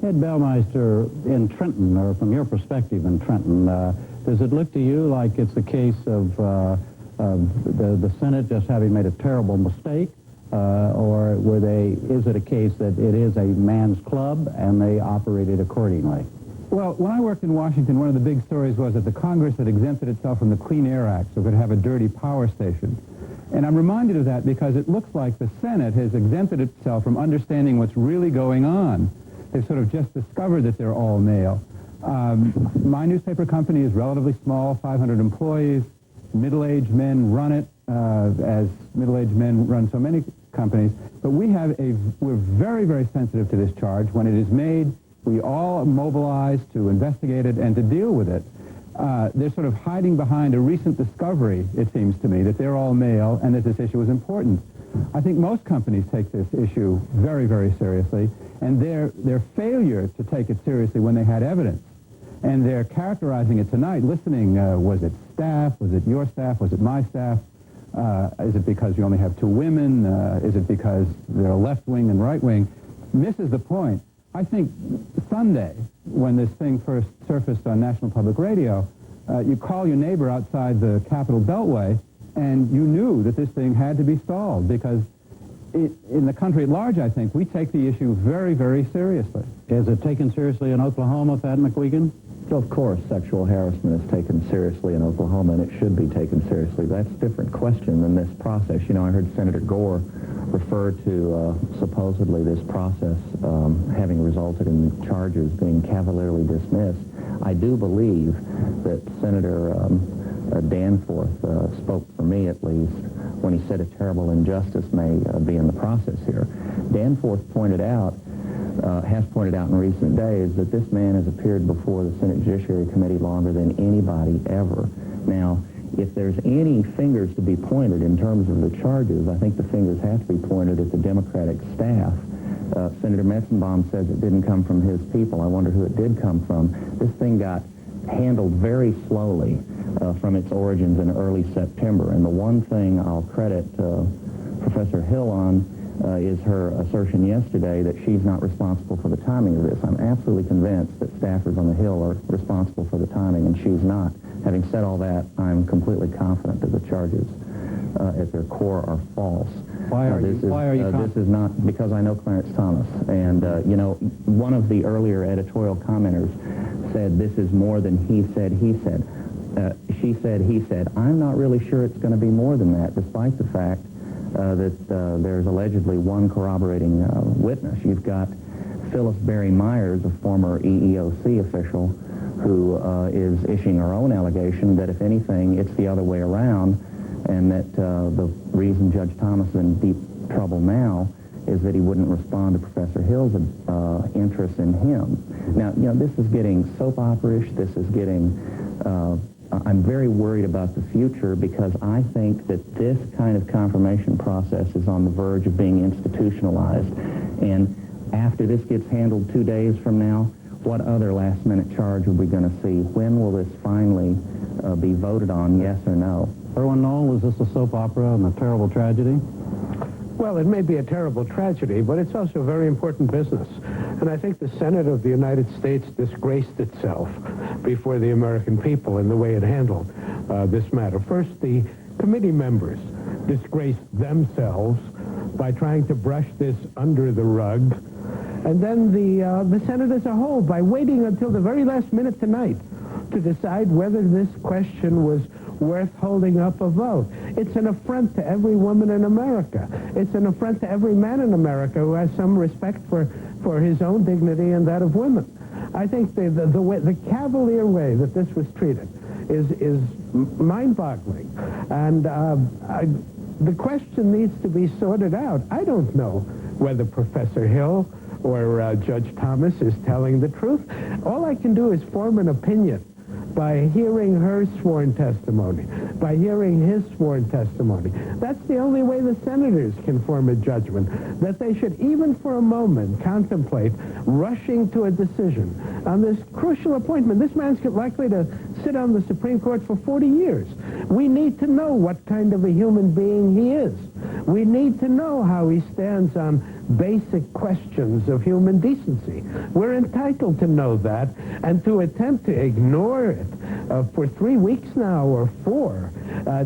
Ed Bellmeister, in Trenton, or from your perspective in Trenton, does it look to you like it's a case of the Senate just having made a terrible mistake, or is it a case that it is a man's club and they operated accordingly? Well, when I worked in Washington, one of the big stories was that the Congress had exempted itself from the Clean Air Act, so it could have a dirty power station. And I'm reminded of that because it looks like the Senate has exempted itself from understanding what's really going on. They've sort of just discovered that they're all male. My newspaper company is relatively small, 500 employees. Middle-aged men run it, as middle-aged men run so many companies. But we're very, very sensitive to this charge. When it is made, we all mobilize to investigate it and to deal with it. They're sort of hiding behind a recent discovery, it seems to me, that they're all male and that this issue is important. I think most companies take this issue very, very seriously, and their failure to take it seriously when they had evidence, and they're characterizing it tonight, listening, was it staff, was it your staff, was it my staff, is it because you only have two women, is it because they're left-wing and right-wing, misses the point. I think Sunday, when this thing first surfaced on National Public Radio, you call your neighbor outside the Capitol Beltway, and you knew that this thing had to be stalled because in the country at large, I think, we take the issue very, very seriously. Is it taken seriously in Oklahoma, Thad McQuegan? Of course, sexual harassment is taken seriously in Oklahoma, and it should be taken seriously. That's a different question than this process. You know, I heard Senator Gore refer to supposedly this process having resulted in charges being cavalierly dismissed. I do believe that Senator Danforth spoke for me, at least, when he said a terrible injustice may be in the process here. Danforth has pointed out in recent days that this man has appeared before the Senate Judiciary Committee longer than anybody ever. Now, if there's any fingers to be pointed in terms of the charges, I think the fingers have to be pointed at the Democratic staff. Senator Metzenbaum says it didn't come from his people. I wonder who it did come from. This thing got handled very slowly from its origins in early September. And the one thing I'll credit Professor Hill on is her assertion yesterday that she's not responsible for the timing of this. I'm absolutely convinced that staffers on the Hill are responsible for the timing, and she's not. Having said all that, I'm completely confident that the charges at their core are false. Why are you This is not because I know Clarence Thomas. And, you know, one of the earlier editorial commenters said this is more than he said, he said. She said, he said. I'm not really sure it's going to be more than that, despite the fact that there's allegedly one corroborating witness. You've got Phyllis Berry Myers, a former EEOC official, who is issuing her own allegation that, if anything, it's the other way around, and that the reason Judge Thomas is in deep trouble now is that he wouldn't respond to Professor Hill's interest in him. Now, you know, this is getting soap opera-ish. This is getting... I'm very worried about the future because I think that this kind of confirmation process is on the verge of being institutionalized. And after this gets handled 2 days from now, what other last-minute charge are we going to see? When will this finally be voted on, yes or no? Erwin Knoll, is this a soap opera and a terrible tragedy? Well, it may be a terrible tragedy, but it's also a very important business. And I think the Senate of the United States disgraced itself before the American people in the way it handled this matter. First, the committee members disgraced themselves by trying to brush this under the rug. And then the Senate as a whole by waiting until the very last minute tonight to decide whether this question was worth holding up a vote. It's an affront to every woman in America. It's an affront to every man in America who has some respect for his own dignity and that of women. I think the cavalier way that this was treated is mind-boggling. And the question needs to be sorted out. I don't know whether Professor Hill or Judge Thomas is telling the truth. All I can do is form an opinion by hearing her sworn testimony, by hearing his sworn testimony. That's the only way the senators can form a judgment, that they should even for a moment contemplate rushing to a decision on this crucial appointment. This man's likely to sit on the Supreme Court for 40 years. We need to know what kind of a human being he is. We need to know how he stands on basic questions of human decency. We're entitled to know that, and to attempt to ignore it for 3 weeks now or 4,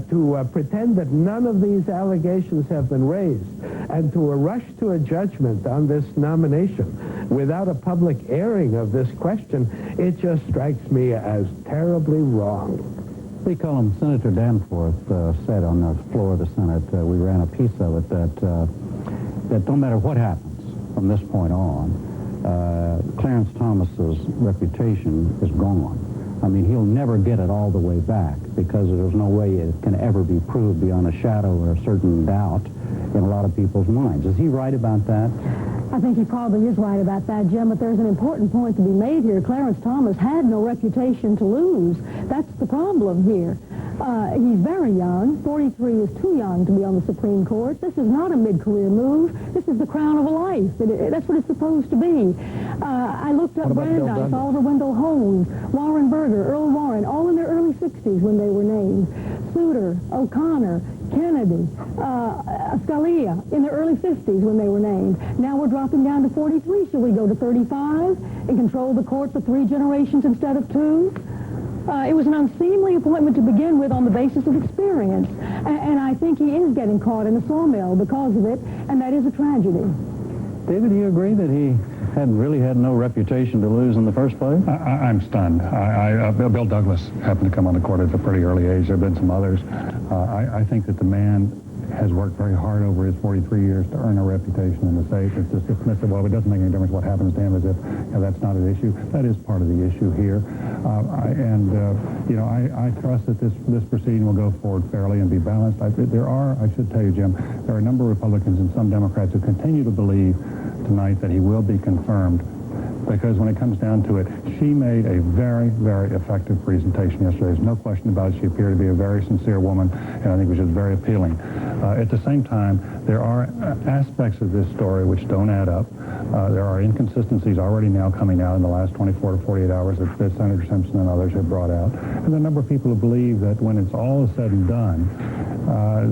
to pretend that none of these allegations have been raised, and to rush to a judgment on this nomination without a public airing of this question, it just strikes me as terribly wrong. Lee Cullum, Senator Danforth said on the floor of the Senate, we ran a piece of it, that no matter what happens from this point on, Clarence Thomas's reputation is gone. I mean, he'll never get it all the way back because there's no way it can ever be proved beyond a shadow or a certain doubt in a lot of people's minds. Is he right about that? I think he probably is right about that, Jim, but there's an important point to be made here. Clarence Thomas had no reputation to lose. That's the problem here. He's very young. 43 is too young to be on the Supreme Court. This is not a mid-career move. This is the crown of a life. That's what it's supposed to be. I looked up Brandeis, Oliver Wendell Holmes, Warren Burger, Earl Warren, all in their early 60s when they were named. Souter, O'Connor, Kennedy, Scalia in their early 50s when they were named. Now we're dropping down to 43. Should we go to 35 and control the court for 3 generations instead of 2? It was an unseemly appointment to begin with on the basis of experience. And I think he is getting caught in a sawmill because of it, and that is a tragedy. David, do you agree that he really had no reputation to lose in the first place? I'm stunned. Bill Douglas happened to come on the court at a pretty early age. There have been some others. I think that the man has worked very hard over his 43 years to earn a reputation in the state. It's just dismissive. Well, it doesn't make any difference what happens to him, as if that's not an issue. That is part of the issue here. I trust that this proceeding will go forward fairly and be balanced. I should tell you, Jim, there are a number of Republicans and some Democrats who continue to believe tonight that he will be confirmed, because when it comes down to it, she made a very, very effective presentation yesterday. There's no question about it. She appeared to be a very sincere woman, and I think it was just very appealing. At the same time, there are aspects of this story which don't add up. There are inconsistencies already now coming out in the last 24 to 48 hours that Senator Simpson and others have brought out. And there are a number of people who believe that when it's all said and done,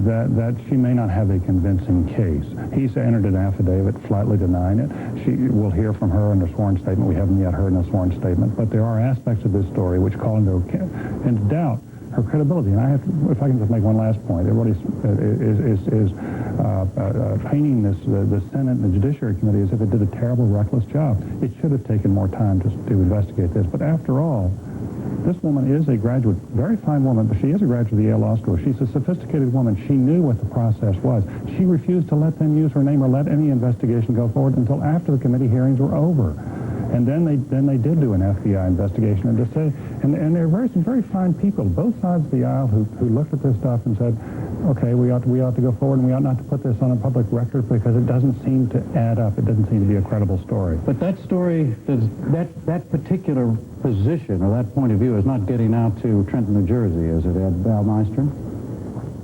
that she may not have a convincing case. He's entered an affidavit flatly denying it. We'll hear from her in her sworn statement. We haven't yet heard in a sworn statement, but there are aspects of this story which call into doubt her credibility. And if I can just make one last point, everybody is painting the Senate and the Judiciary Committee as if it did a terrible, reckless job. It should have taken more time to investigate this. But after all, this woman is a graduate, very fine woman, but she is a graduate of the Yale Law School. She's a sophisticated woman. She knew what the process was. She refused to let them use her name or let any investigation go forward until after the committee hearings were over. And then they did do an FBI investigation, and to say, and there are some very fine people, both sides of the aisle, who looked at this stuff and said, okay, we ought to go forward, and we ought not to put this on a public record because it doesn't seem to add up. It doesn't seem to be a credible story. But that story, that particular position or that point of view is not getting out to Trenton, New Jersey, is it, Ed Balmeister?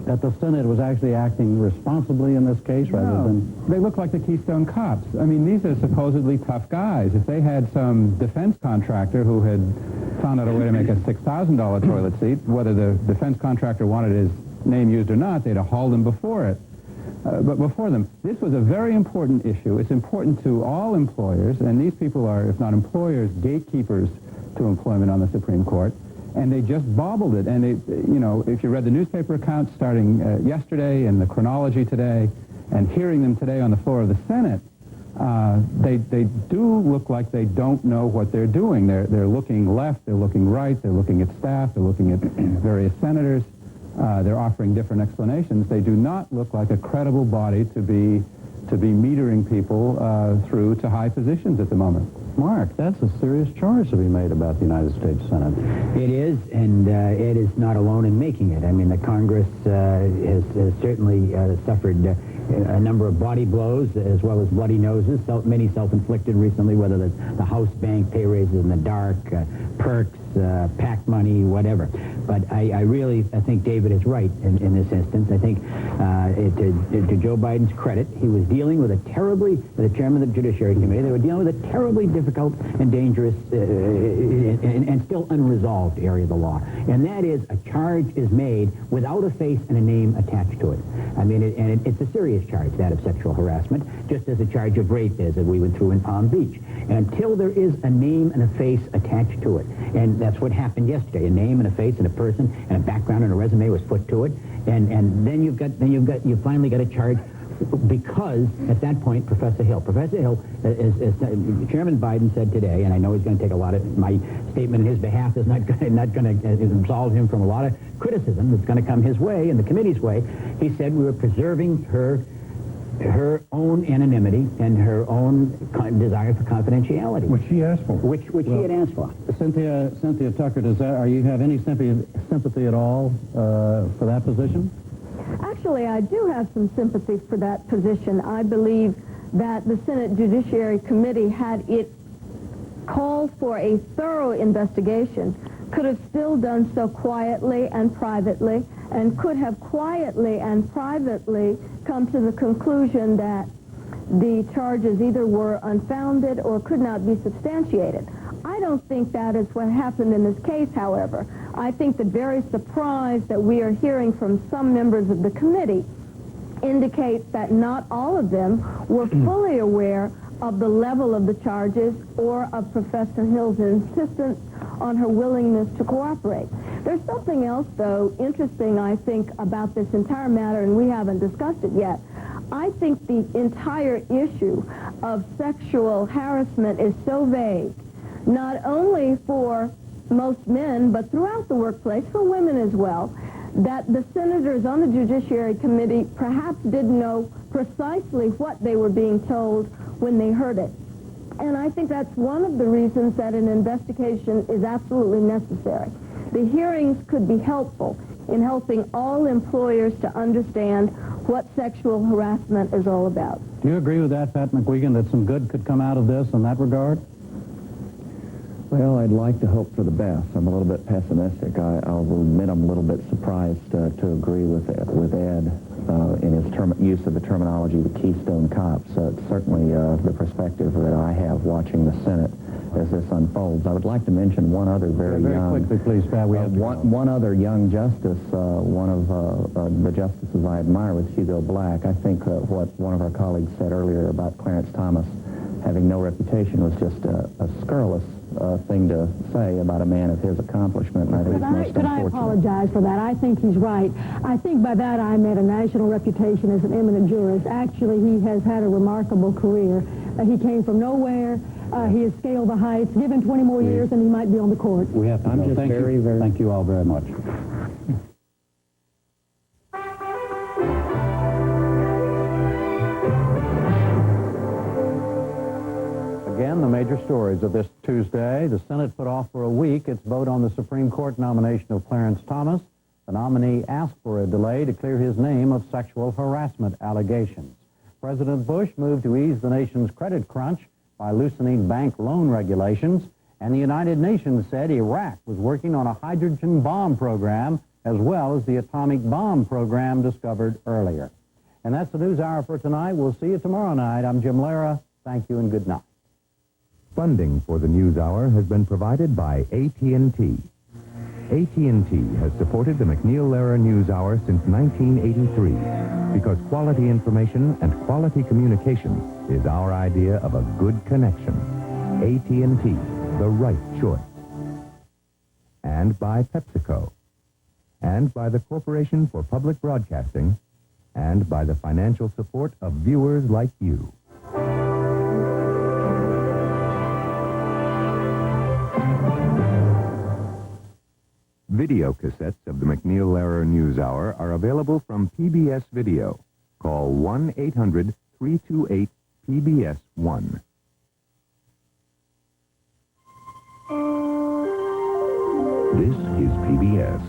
That the Senate was actually acting responsibly in this case rather than... They look like the Keystone Cops. I mean, these are supposedly tough guys. If they had some defense contractor who had found out a way to make a $6,000 toilet seat, whether the defense contractor wanted his name used or not, they'd have hauled him before it. But before them, this was a very important issue. It's important to all employers, and these people are, if not employers, gatekeepers to employment on the Supreme Court. And they just bobbled it. And, if you read the newspaper accounts starting yesterday and the chronology today and hearing them today on the floor of the Senate, they do look like they don't know what they're doing. They're looking left, they're looking right, they're looking at staff, they're looking at various senators. They're offering different explanations. They do not look like a credible body to be metering people through to high positions at the moment. Mark, that's a serious charge to be made about the United States Senate. It is, and Ed is not alone in making it. I mean, the Congress has certainly suffered a number of body blows as well as bloody noses, many self-inflicted recently, whether the House bank pay raises in the dark, perks, PAC money, whatever. But I really think David is right in this instance. I think to Joe Biden's credit, he was dealing with the chairman of the Judiciary Committee, they were dealing with a terribly difficult and dangerous and still unresolved area of the law. And that is, a charge is made without a face and a name attached to it. I mean, it's a serious charge, that of sexual harassment, just as a charge of rape is that we went through in Palm Beach. And until there is a name and a face attached to it, and that's what happened yesterday, a name and a face and a person and a background and a resume was put to it, and then you've finally got a charge, because at that point, Professor Hill, as Chairman Biden said today, and I know he's going to take a lot of, my statement in his behalf is not going to absolve him from a lot of criticism that's going to come his way and the committee's way. He said we were preserving her own anonymity and her own desire for confidentiality. Which she asked for. Which she had asked for. Cynthia Tucker, you have any sympathy at all for that position? Actually, I do have some sympathy for that position. I believe that the Senate Judiciary Committee, had it called for a thorough investigation, could have still done so quietly and privately, and could have quietly and privately come to the conclusion that the charges either were unfounded or could not be substantiated. I don't think that is what happened in this case, however. I think the very surprise that we are hearing from some members of the committee indicates that not all of them were fully aware of the level of the charges or of Professor Hill's insistence on her willingness to cooperate. There's something else, though, interesting, I think, about this entire matter, and we haven't discussed it yet. I think the entire issue of sexual harassment is so vague, not only for most men, but throughout the workplace, for women as well, that the senators on the Judiciary Committee perhaps didn't know precisely what they were being told when they heard it. And I think that's one of the reasons that an investigation is absolutely necessary. The hearings could be helpful in helping all employers to understand what sexual harassment is all about. Do you agree with that, Pat McGuigan, that some good could come out of this in that regard? Well, I'd like to hope for the best. I'm a little bit pessimistic. I'll admit I'm a little bit surprised to agree with Ed in his use of the terminology, the Keystone Cops. It's certainly the perspective that I have watching the Senate as this unfolds. I would like to mention one other very young... quickly, please, Pat. We have to one other young justice, one of the justices I admire with Hugo Black. I think what one of our colleagues said earlier about Clarence Thomas having no reputation was just a scurrilous thing to say about a man of his accomplishment, and I think it's most Could I unfortunate. apologize for that? I think he's right. I think by that I meant a national reputation as an eminent jurist. Actually, he has had a remarkable career. He came from nowhere. He has scaled the heights. Give him 20 more years and he might be on the court. We have to go. Thank you all very much. Again, the major stories of this Tuesday. The Senate put off for a week its vote on the Supreme Court nomination of Clarence Thomas. The nominee asked for a delay to clear his name of sexual harassment allegations. President Bush moved to ease the nation's credit crunch by loosening bank loan regulations. And the United Nations said Iraq was working on a hydrogen bomb program as well as the atomic bomb program discovered earlier. And that's the News Hour for tonight. We'll see you tomorrow night. I'm Jim Lehrer. Thank you and good night. Funding for the NewsHour has been provided by AT&T. AT&T has supported the MacNeil Lehrer NewsHour since 1983 because quality information and quality communication is our idea of a good connection. AT&T, the right choice. And by PepsiCo. And by the Corporation for Public Broadcasting. And by the financial support of viewers like you. Video cassettes of the MacNeil Lehrer NewsHour are available from PBS Video. Call 1-800-328-PBS-1. This is PBS.